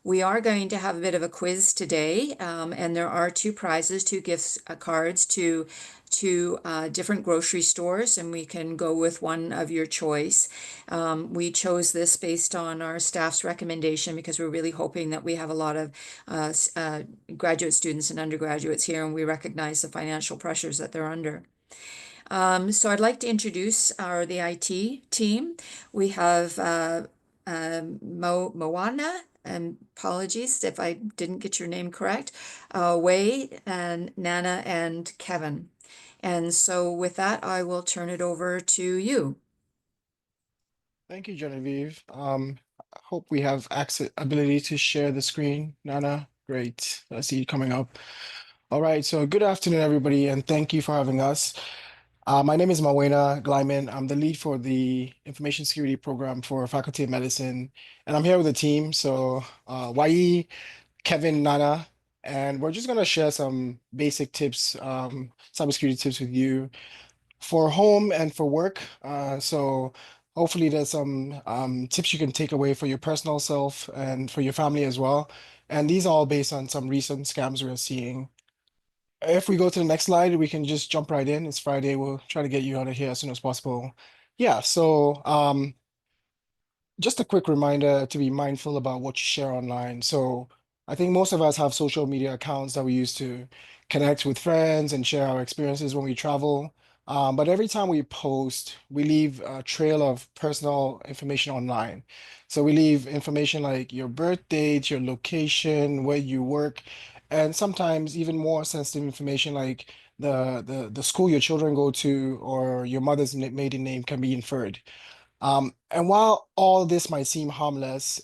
We are going to have a bit of a quiz today, and there are two prizes, two gift cards to different grocery stores, and we can go with one of your choice. We chose this based on our staff's recommendation because we're really hoping that we have a lot of graduate students and undergraduates here, and we recognize the financial pressures that they're under. So I'd like to introduce the IT team. We have Moana, and apologies if I didn't get your name correct, Wei and Nana and Kevin. And so with that, I will turn it over to you. Thank you, Genevieve. I hope we have ability to share the screen. Nana, great. I see you coming up. All right, so good afternoon, everybody, and thank you for having us. My name is Mawena Glyman. I'm the lead for the Information Security Program for Faculty of Medicine, and I'm here with the team. So Wai, Kevin, Nana, and we're just gonna share some basic tips, cybersecurity tips with you for home and for work. So hopefully there's some tips you can take away for your personal self and for your family as well. And these are all based on some recent scams we're seeing. If we go to the next slide, we can just jump right in. It's Friday. We'll try to get you out of here as soon as possible. Yeah, so just a quick reminder to be mindful about what you share online. So I think most of us have social media accounts that we use to connect with friends and share our experiences when we travel. But every time we post, we leave a trail of personal information online. So we leave information like your birth date, your location, where you work, and sometimes even more sensitive information like the school your children go to or your mother's maiden name can be inferred. And while all this might seem harmless,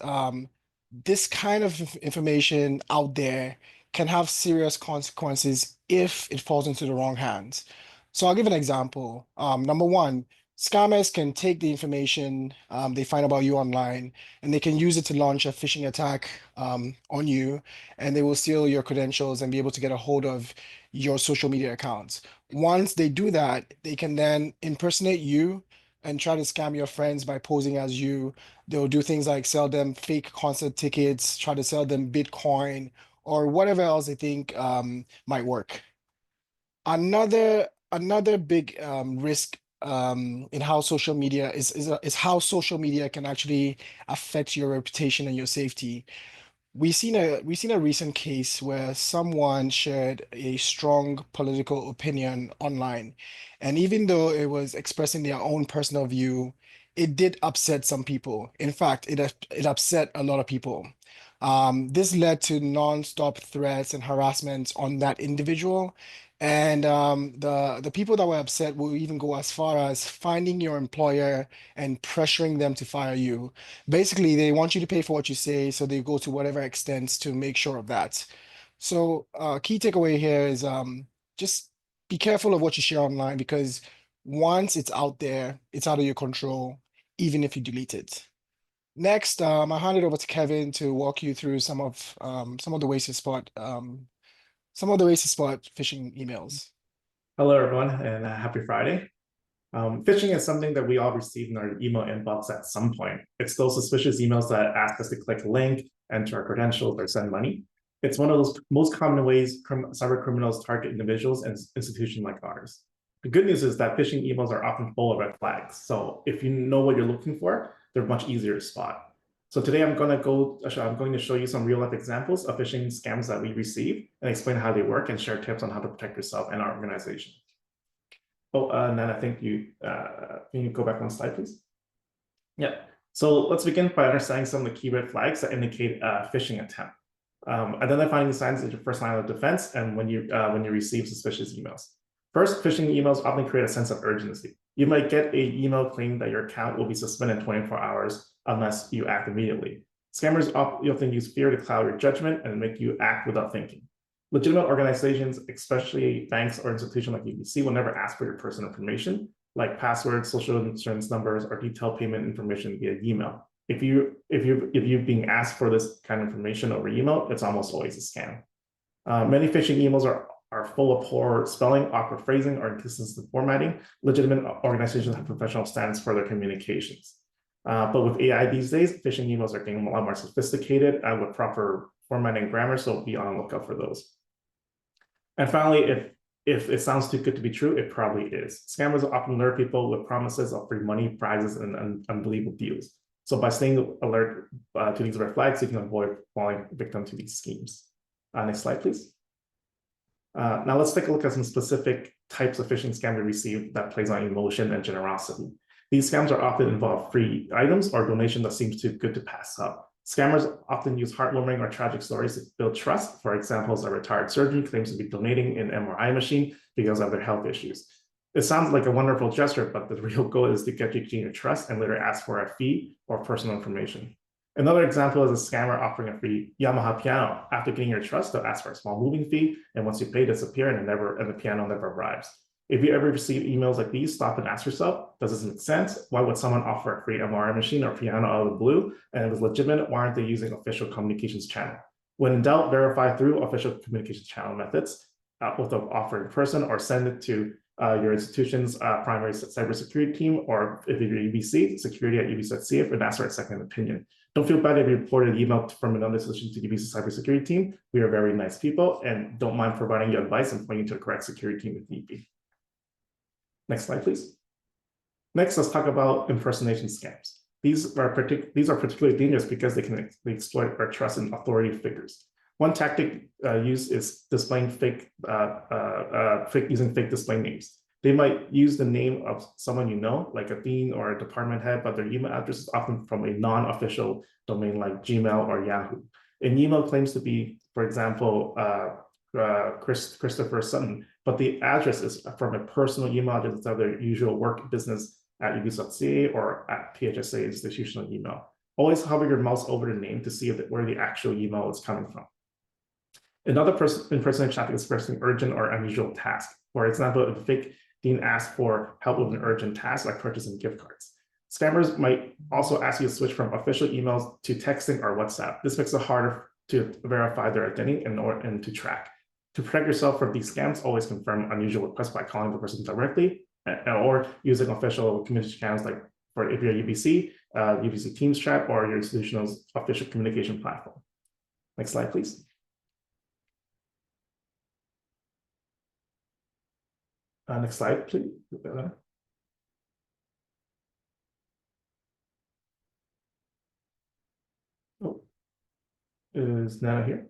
this kind of information out there can have serious consequences if it falls into the wrong hands. So I'll give an example. Number one, scammers can take the information they find about you online and they can use it to launch a phishing attack on you, and they will steal your credentials and be able to get a hold of your social media accounts. Once they do that, they can then impersonate you and try to scam your friends by posing as you. They'll do things like sell them fake concert tickets, try to sell them Bitcoin, or whatever else they think might work. Another big risk in how social media is how social media can actually affect your reputation and your safety. We've seen a recent case where someone shared a strong political opinion online, and even though it was expressing their own personal view, it did upset some people. In fact, it upset a lot of people. This led to non-stop threats and harassment on that individual, and the people that were upset will even go as far as finding your employer and pressuring them to fire you. Basically, they want you to pay for what you say, so they go to whatever extents to make sure of that. So, key takeaway here is just be careful of what you share online because once it's out there, it's out of your control, even if you delete it. Next, I'll hand it over to Kevin to walk you through some of the ways to spot phishing emails. Hello, everyone, and happy Friday. Phishing is something that we all receive in our email inbox at some point. It's those suspicious emails that ask us to click a link, enter our credentials, or send money. It's one of those most common ways cyber criminals target individuals and institutions like ours. The good news is that phishing emails are often full of red flags. So if you know what you're looking for, they're much easier to spot. So today I'm going to show you some real life examples of phishing scams that we receive and explain how they work and share tips on how to protect yourself and our organization. Oh, Nan, I think can you go back one slide, please? Yeah. So let's begin by understanding some of the key red flags that indicate a phishing attempt. Identifying the signs is your first line of defense, and when you receive suspicious emails. First, phishing emails often create a sense of urgency. You might get an email claiming that your account will be suspended in 24 hours unless you act immediately. Scammers often use fear to cloud your judgment and make you act without thinking. Legitimate organizations, especially banks or institutions like UBC, will never ask for your personal information, like passwords, social insurance numbers, or detailed payment information via email. If you're being asked for this kind of information over email, it's almost always a scam. Many phishing emails are full of poor spelling, awkward phrasing, or inconsistent formatting. Legitimate organizations have professional standards for their communications. But with AI these days, phishing emails are getting a lot more sophisticated with proper formatting and grammar, so be on the lookout for those. And finally, if it sounds too good to be true, it probably is. Scammers often lure people with promises of free money, prizes, and unbelievable deals. So by staying alert to these red flags, you can avoid falling victim to these schemes. Next slide, please. Now let's take a look at some specific types of phishing scams we receive that plays on emotion and generosity. These scams are often involve free items or donation that seems too good to pass up. Scammers often use heartwarming or tragic stories to build trust. For example, a retired surgeon claims to be donating an MRI machine because of their health issues. It sounds like a wonderful gesture, but the real goal is to get you to gain your trust and later ask for a fee or personal information. Another example is a scammer offering a free Yamaha piano. After getting your trust, they'll ask for a small moving fee, and once you pay, disappear, and the piano never arrives. If you ever receive emails like these, stop and ask yourself, does this make sense? Why would someone offer a free MRI machine or piano out of the blue? And if it was legitimate, why aren't they using official communications channel? When in doubt, verify through official communications channel methods with the offer in person, or send it to your institution's primary cybersecurity team, or if you're UBC, security@ubc.ca, and ask for a second opinion. Don't feel bad if you reported an email from another institution to UBC cybersecurity team. We are very nice people and don't mind providing you advice and pointing to the correct security team if need be. Next slide, please. Next, let's talk about impersonation scams. These are particularly dangerous because they can exploit our trust in authority figures. One tactic used is displaying using fake display names. They might use the name of someone you know, like a dean or a department head, but their email address is often from a non-official domain like Gmail or Yahoo. An email claims to be, for example, Christopher Sutton, but the address is from a personal email address instead of their usual work business at ubc.ca or at PHSA institutional email. Always hover your mouse over the name to see where the actual email is coming from. Another impersonation tactic is expressing urgent or unusual task. For example, if a fake dean asks for help with an urgent task like purchasing gift cards. Scammers might also ask you to switch from official emails to texting or WhatsApp. This makes it harder to verify their identity and to track. To protect yourself from these scams, always confirm unusual requests by calling the person directly or using official communication channels like for if you're UBC, UBC Teams chat, or your institutional's official communication platform. Next slide, please. Next slide, please. Oh, is Nana here?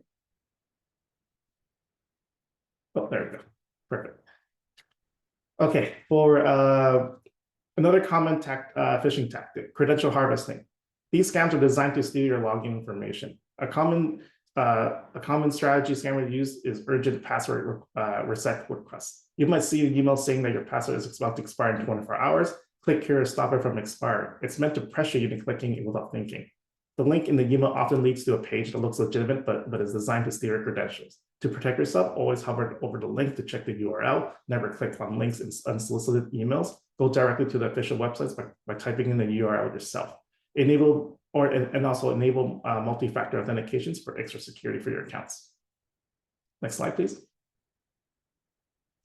Oh, there we go. Perfect. Okay, for another common phishing tactic, credential harvesting. These scams are designed to steal your login information. A common strategy scammers use is urgent password reset requests. You might see an email saying that your password is about to expire in 24 hours. Click here to stop it from expiring. It's meant to pressure you into clicking it without thinking. The link in the email often leads to a page that looks legitimate, but is designed to steal your credentials. To protect yourself, always hover over the link to check the URL. Never click on links in unsolicited emails. Go directly to the official websites by typing in the URL yourself. And also enable multi-factor authentications for extra security for your accounts. Next slide, please.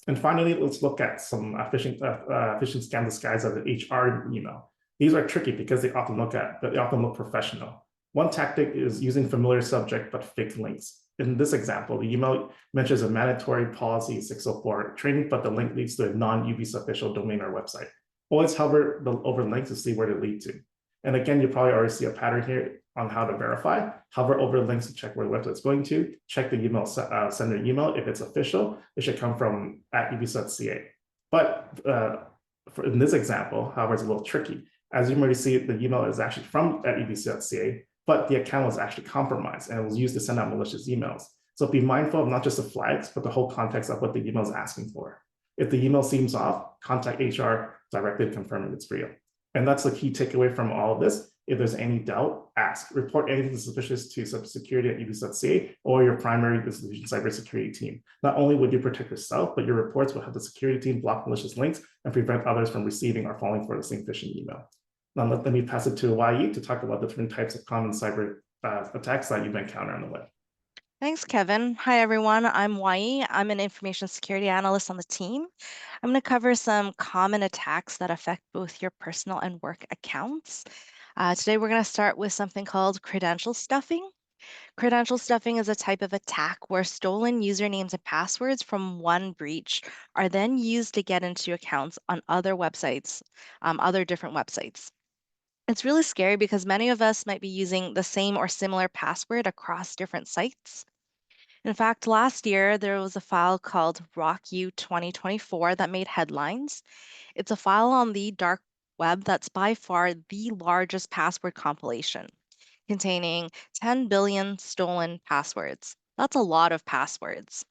And finally, let's look at some phishing scam disguised as an HR email. These are tricky because they often look professional. One tactic is using familiar subject but fake links. In this example, the email mentions a mandatory policy 604 training, but the link leads to a non-UBC official domain or website. Always hover over links to see where they lead to. And again, you probably already see a pattern here on how to verify. Hover over links to check where the website is going to. Check the email sender email. If it's official, it should come from @ubc.ca. But in this example, however, it's a little tricky. As you might see, the email is actually from @ubc.ca, but the account was actually compromised and it was used to send out malicious emails. So be mindful of not just the flags, but the whole context of what the email is asking for. If the email seems off, contact HR directly to confirm if it's real. And that's the key takeaway from all of this. If there's any doubt, ask. Report anything suspicious to cybersecurity@ubc.ca or your primary institution cybersecurity team. Not only would you protect yourself, but your reports will have the security team block malicious links and prevent others from receiving or falling for the same phishing email. Now let me pass it to Wai to talk about the different types of common cyber attacks that you've encountered on the web. Thanks, Kevin. Hi, everyone. I'm Wai. I'm an information security analyst on the team. I'm going to cover some common attacks that affect both your personal and work accounts. Today we're going to start with something called credential stuffing. Credential stuffing is a type of attack where stolen usernames and passwords from one breach are then used to get into accounts on other websites, other different websites. It's really scary because many of us might be using the same or similar password across different sites. In fact, last year there was a file called RockU 2024 that made headlines. It's a file on the dark web that's by far the largest password compilation, containing 10 billion stolen passwords. That's a lot of passwords.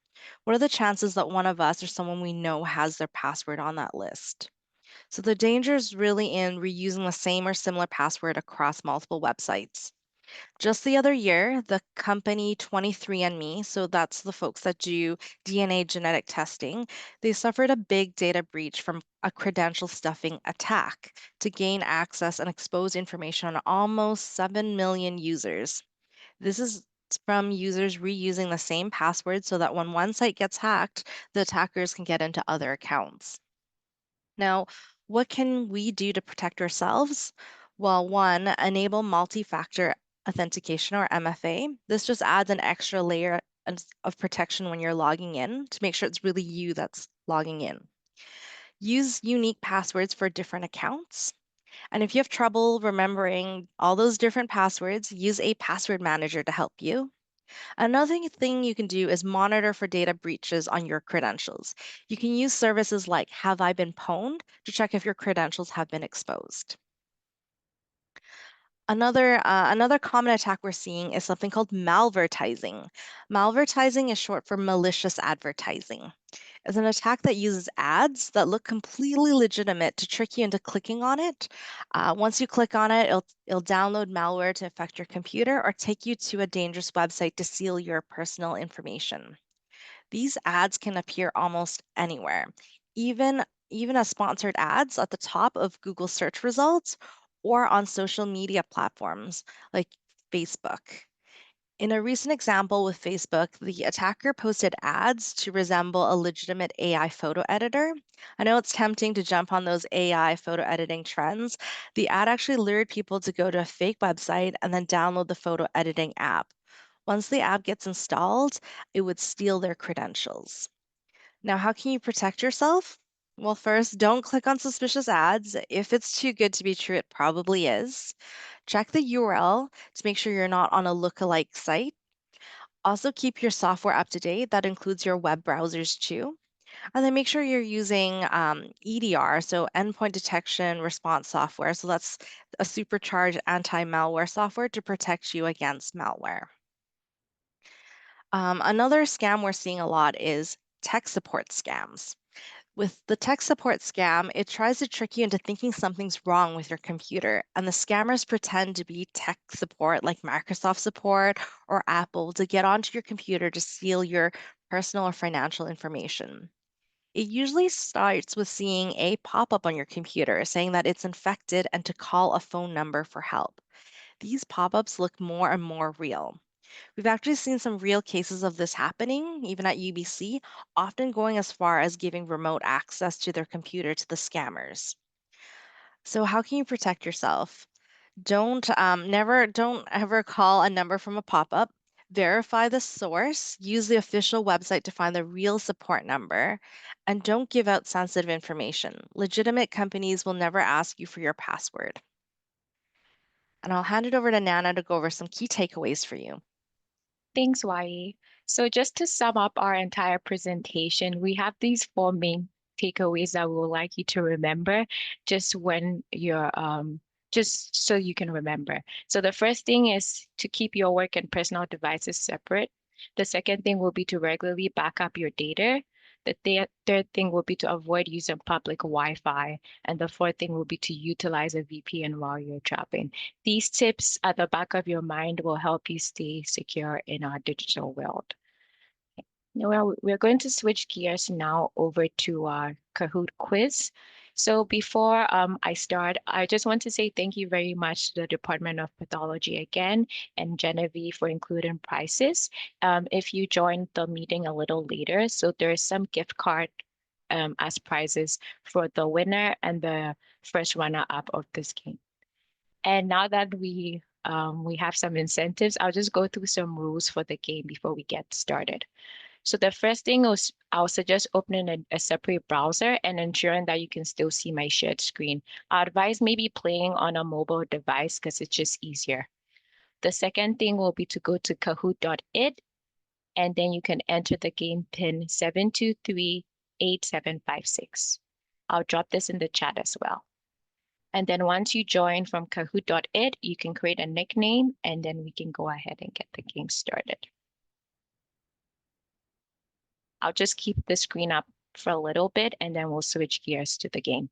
What are the chances that one of us or someone we know has their password on that list? So the danger is really in reusing the same or similar password across multiple websites. Just the other year, the company 23andMe, so that's the folks that do DNA genetic testing, they suffered a big data breach from a credential stuffing attack to gain access and expose information on almost 7 million users. This is from users reusing the same password so that when one site gets hacked, the attackers can get into other accounts. Now, what can we do to protect ourselves? Well, one, enable multi-factor authentication or MFA. This just adds an extra layer of protection when you're logging in to make sure it's really you that's logging in. Use unique passwords for different accounts. And if you have trouble remembering all those different passwords, use a password manager to help you. Another thing you can do is monitor for data breaches on your credentials. You can use services like Have I Been Pwned to check if your credentials have been exposed. Another common attack we're seeing is something called malvertising. Malvertising is short for malicious advertising. It's an attack that uses ads that look completely legitimate to trick you into clicking on it. Once you click on it, it'll download malware to infect your computer or take you to a dangerous website to steal your personal information. These ads can appear almost anywhere, even as sponsored ads at the top of Google search results or on social media platforms like Facebook. In a recent example with Facebook, the attacker posted ads to resemble a legitimate AI photo editor. I know it's tempting to jump on those AI photo editing trends. The ad actually lured people to go to a fake website and then download the photo editing app. Once the app gets installed, it would steal their credentials. Now, how can you protect yourself? Well, first, don't click on suspicious ads. If it's too good to be true, it probably is. Check the URL to make sure you're not on a lookalike site. Also, keep your software up to date. That includes your web browsers too. And then make sure you're using EDR, so endpoint detection response software. So that's a supercharged anti-malware software to protect you against malware. Another scam we're seeing a lot is tech support scams. With the tech support scam, it tries to trick you into thinking something's wrong with your computer, and the scammers pretend to be tech support like Microsoft support or Apple to get onto your computer to steal your personal or financial information. It usually starts with seeing a pop-up on your computer saying that it's infected and to call a phone number for help. These pop-ups look more and more real. We've actually seen some real cases of this happening, even at UBC, often going as far as giving remote access to their computer to the scammers. So how can you protect yourself? Don't ever call a number from a pop-up. Verify the source, use the official website to find the real support number, and don't give out sensitive information. Legitimate companies will never ask you for your password. And I'll hand it over to Nana to go over some key takeaways for you. Thanks, Wai. So just to sum up our entire presentation, we have these four main takeaways that we would like you to remember just when you're just so you can remember. So the first thing is to keep your work and personal devices separate. The second thing will be to regularly back up your data. The third thing will be to avoid using public Wi-Fi. And the fourth thing will be to utilize a VPN while you're traveling. These tips at the back of your mind will help you stay secure in our digital world. Well, we're going to switch gears now over to our Kahoot quiz. So before I start, I just want to say thank you very much to the Department of Pathology again and Genevieve for including prizes. If you joined the meeting a little later, so there's some gift card as prizes for the winner and the first runner-up of this game. And now that we have some incentives, I'll just go through some rules for the game before we get started. So the first thing is I'll suggest opening a separate browser and ensuring that you can still see my shared screen. I advise maybe playing on a mobile device because it's just easier. The second thing will be to go to kahoot.it and then you can enter the game pin 7238756. I'll drop this in the chat as well. And then once you join from kahoot.it, you can create a nickname and then we can go ahead and get the game started. I'll just keep the screen up for a little bit and then we'll switch gears to the game.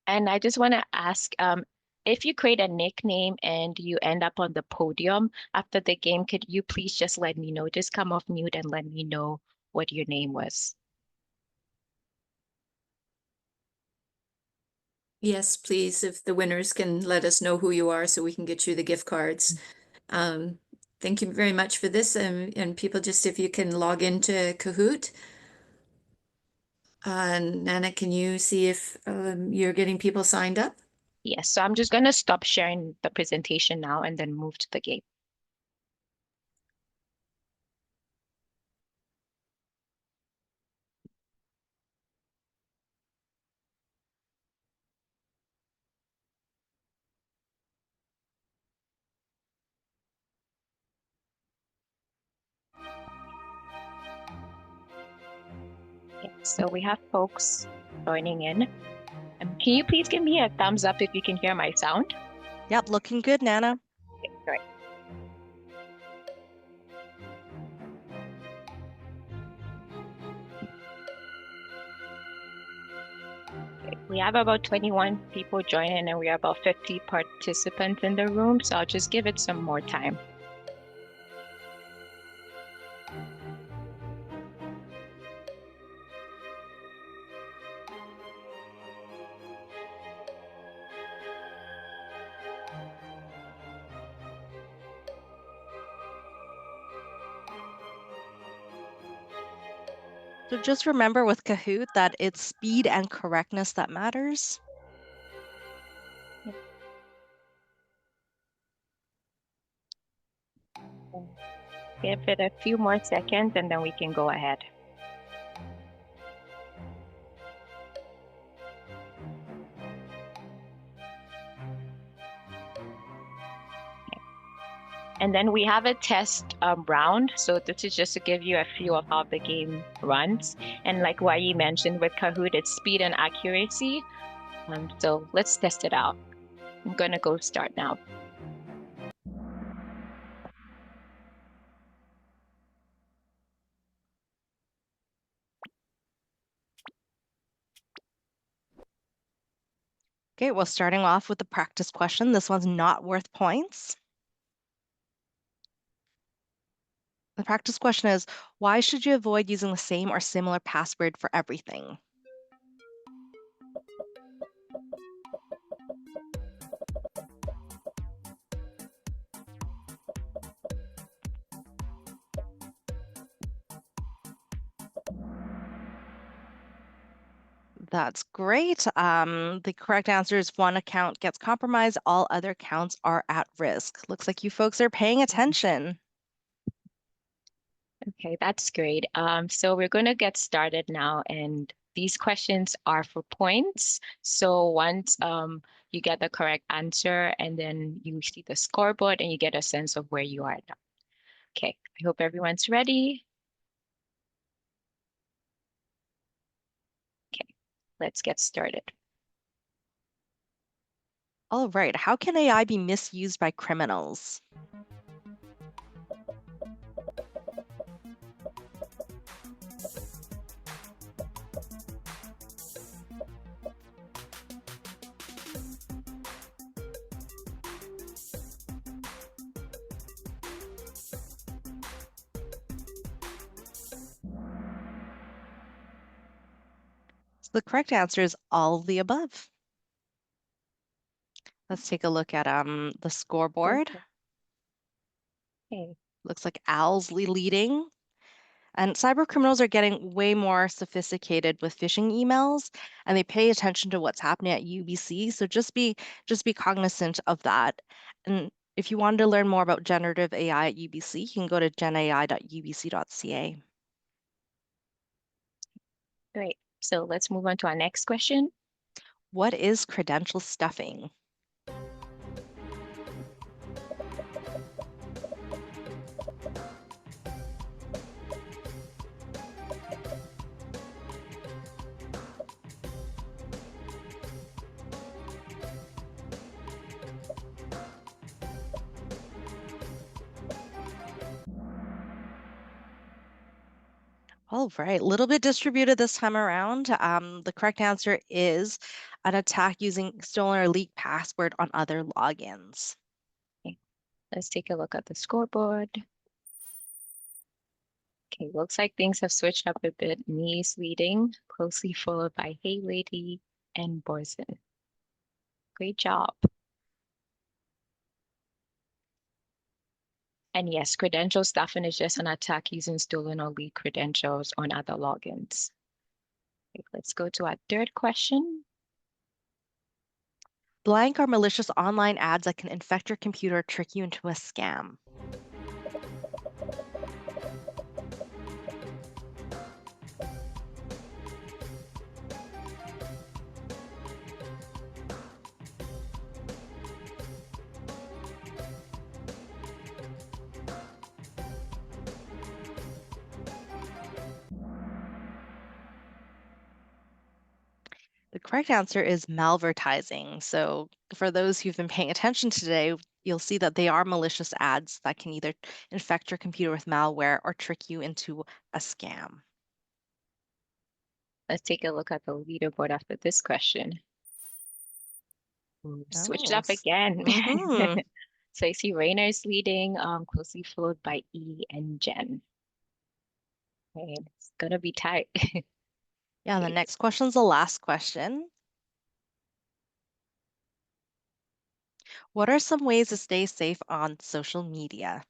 And I just want to ask, if you create a nickname and you end up on the podium after the game, could you please just let me know? Just come off mute and let me know what your name was. Yes, please, if the winners can let us know who you are so we can get you the gift cards. Thank you very much for this. And people, just if you can log into Kahoot. Nana, can you see if you're getting people signed up? Yes, so I'm just going to stop sharing the presentation now and then move to the game. So we have folks joining in. Can you please give me a thumbs up if you can hear my sound? Yep, looking good, Nana. Okay, great. Okay, we have about 21 people joining and we have about 50 participants in the room, so I'll just give it some more time. So just remember with Kahoot that it's speed and correctness that matters. Give it a few more seconds and then we can go ahead. And then we have a test round. So this is just to give you a feel of how the game runs. And like Wai mentioned with Kahoot, it's speed and accuracy. So let's test it out. I'm gonna go start now. Okay, well, starting off with the practice question. This one's not worth points. The practice question is, why should you avoid using the same or similar password for everything? That's great. The correct answer is one account gets compromised, all other accounts are at risk. Looks like you folks are paying attention. Okay, that's great. So we're going to get started now, and these questions are for points. So once you get the correct answer, and then you see the scoreboard, and you get a sense of where you are now. Okay, I hope everyone's ready. Okay, let's get started. All right, how can AI be misused by criminals? So the correct answer is all of the above. Let's take a look at the scoreboard. Okay. Okay. Looks like Al's leading. And cyber criminals are getting way more sophisticated with phishing emails, and they pay attention to what's happening at UBC. So just be cognizant of that. And if you wanted to learn more about generative AI at UBC, you can go to genai.ubc.ca. Great. So let's move on to our next question. What is credential stuffing? All right, a little bit distributed this time around. The correct answer is an attack using stolen or leaked password on other logins. Okay. Let's take a look at the scoreboard. Okay, looks like things have switched up a bit. Me is leading, closely followed by Hey Lady and Borzen. Great job. And yes, credential stuffing is just an attack using stolen or leaked credentials on other logins. Okay, let's go to our third question. Blank are malicious online ads that can infect your computer or trick you into a scam. The correct answer is malvertising. So for those who've been paying attention today, you'll see that they are malicious ads that can either infect your computer with malware or trick you into a scam. Let's take a look at the leaderboard after this question. Ooh, switched Oh, up again. mm-hmm. So I see Rainer is leading, closely followed by E and Jen. Okay, it's gonna be tight. Yeah, the Okay, next question's the last question. What are some ways to stay safe on social media?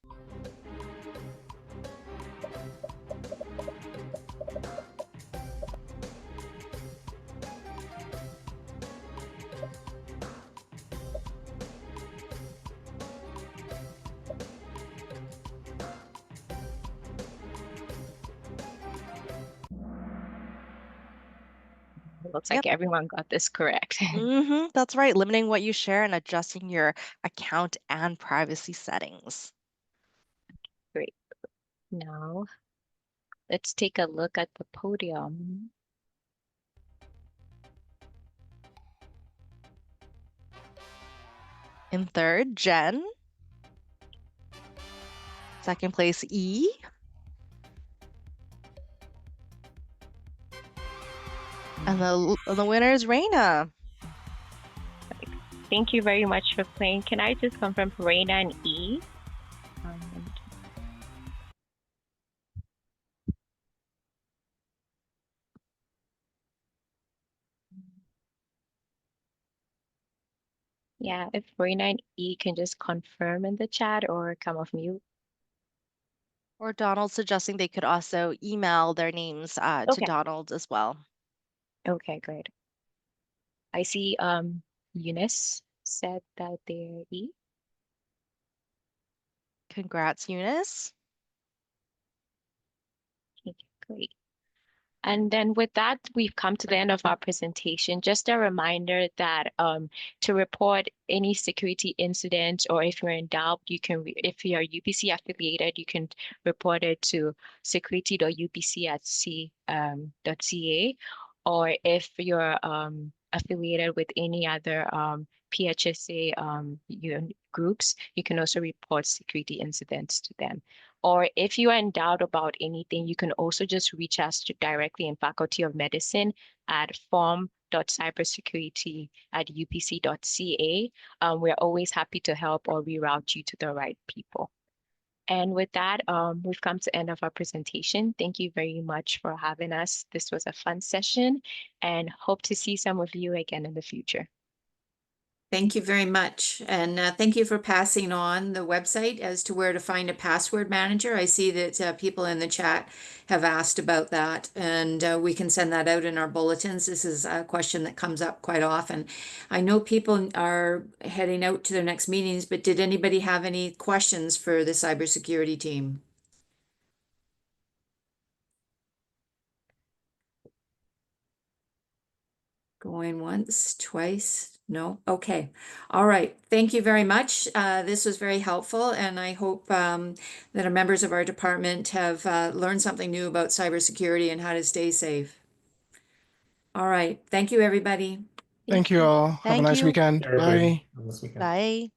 it looks Yep. like everyone got this correct. That's right. Limiting what you share and adjusting your account and privacy settings. Great. Now, let's take a look at the podium. In third, Jen. Second place, E. And the winner is Reina. Thank you very much for playing. Can I just confirm Reina and E? Um, yeah, if Reina and E can just confirm in the chat or come off mute. Or Donald suggesting they could also email their names to Okay. Donald as well. Okay, great. I see Eunice said that they're E. Congrats, Eunice. Okay, great. And then with that, we've come to the end of our presentation. Just a reminder that to report any security incident or if you're in doubt, you can, if you're UBC affiliated, you can report it to security.ubc@c.ca. Or if you're affiliated with any other PHSA groups, you can also report security incidents to them. Or if you are in doubt about anything, you can also just reach us directly in Faculty of Medicine at form.cybersecurity@upc.ca. We're always happy to help or reroute you to the right people. And with that, we've come to the end of our presentation. Thank you very much for having us. This was a fun session and hope to see some of you again in the future. Thank you very much. And thank you for passing on the website as to where to find a password manager. I see that people in the chat have asked about that, and we can send that out in our bulletins. This is a question that comes up quite often. I know people are heading out to their next meetings, but did anybody have any questions for the cybersecurity team? Going once, twice? No? Okay. All right. Thank you very much. This was very helpful, and I hope that our members of our department have learned something new about cybersecurity and how to stay safe. All right. Thank you, everybody. Thank you all. Have a Thank nice you. weekend. Everybody Bye. on this weekend. Bye.